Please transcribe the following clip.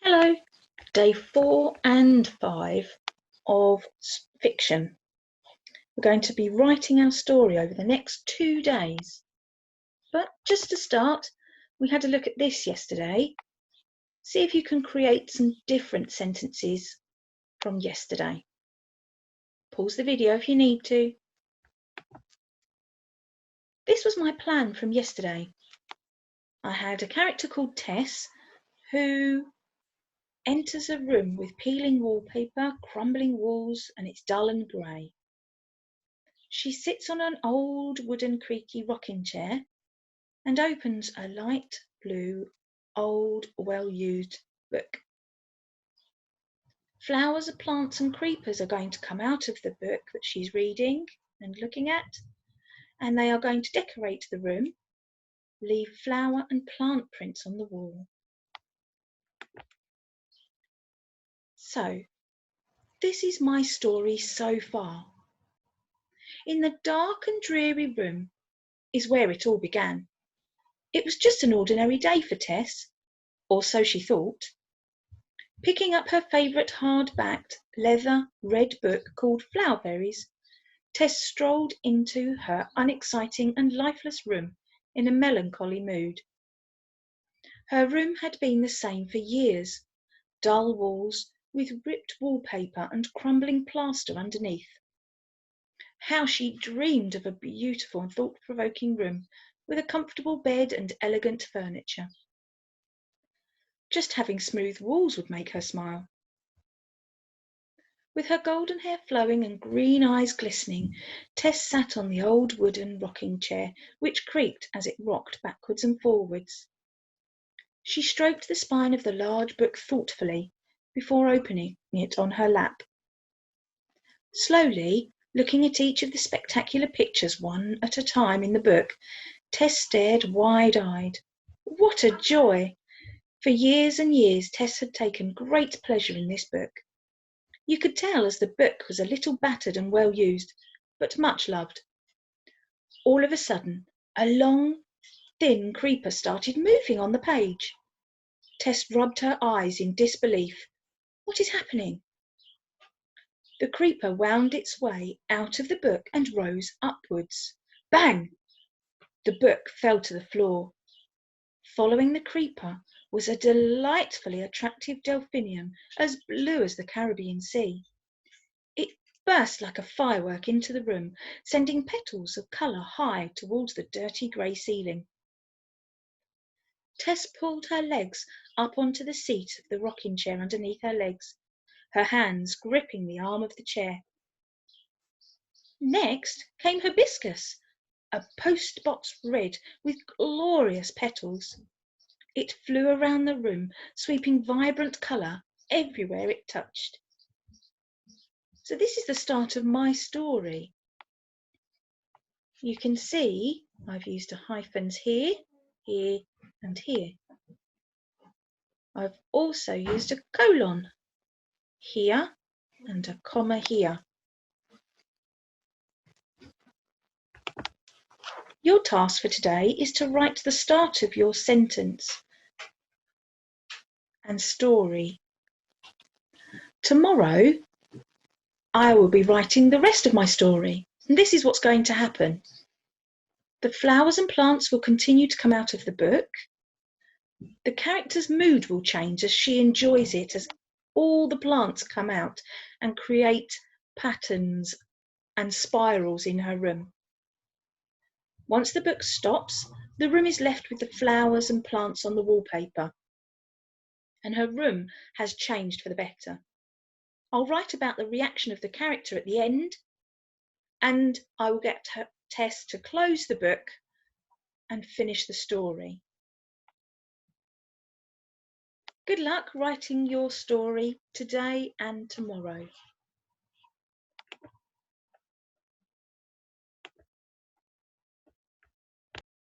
Hello, day 4 and 5 of fiction. We're going to be writing our story over the next 2 days. But just to start, we had a look at this yesterday. See if you can create some different sentences from yesterday. Pause the video if you need to. This was my plan from yesterday. I had a character called Tess who enters a room with peeling wallpaper, crumbling walls, and it's dull and grey. She sits on an old wooden creaky rocking chair and opens a light blue, old, well-used book. Flowers, plants and creepers are going to come out of the book that she's reading and looking at, and they are going to decorate the room, leave flower and plant prints on the wall. So, this is my story so far. In the dark and dreary room is where it all began. It was just an ordinary day for Tess, or so she thought. Picking up her favourite hard-backed, leather, red book called Flowerberries, Tess strolled into her unexciting and lifeless room in a melancholy mood. Her room had been the same for years, dull walls with ripped wallpaper and crumbling plaster underneath. How she dreamed of a beautiful and thought-provoking room with a comfortable bed and elegant furniture. Just having smooth walls would make her smile. With her golden hair flowing and green eyes glistening, Tess sat on the old wooden rocking chair, which creaked as it rocked backwards and forwards. She stroked the spine of the large book thoughtfully before opening it on her lap. Slowly, looking at each of the spectacular pictures one at a time in the book, Tess stared wide-eyed. What a joy! For years and years Tess had taken great pleasure in this book. You could tell as the book was a little battered and well used, but much loved. All of a sudden, a long, thin creeper started moving on the page. Tess rubbed her eyes in disbelief. What is happening? The creeper wound its way out of the book and rose upwards. Bang! The book fell to the floor. Following the creeper was a delightfully attractive delphinium as blue as the Caribbean Sea. It burst like a firework into the room, sending petals of colour high towards the dirty grey ceiling. Tess pulled her legs up onto the seat of the rocking chair underneath her legs, her hands gripping the arm of the chair. Next came Hibiscus, a post-box red with glorious petals. It flew around the room, sweeping vibrant colour everywhere it touched. So this is the start of my story. You can see I've used hyphens here, here and here. I've also used a colon here and a comma here. Your task for today is to write the start of your sentence and story. Tomorrow, I will be writing the rest of my story, and this is what's going to happen. The flowers and plants will continue to come out of the book. The character's mood will change as she enjoys it, as all the plants come out and create patterns and spirals in her room. Once the book stops, the room is left with the flowers and plants on the wallpaper, and her room has changed for the better. I'll write about the reaction of the character at the end, and I will get Tess to close the book and finish the story. Good luck writing your story today and tomorrow.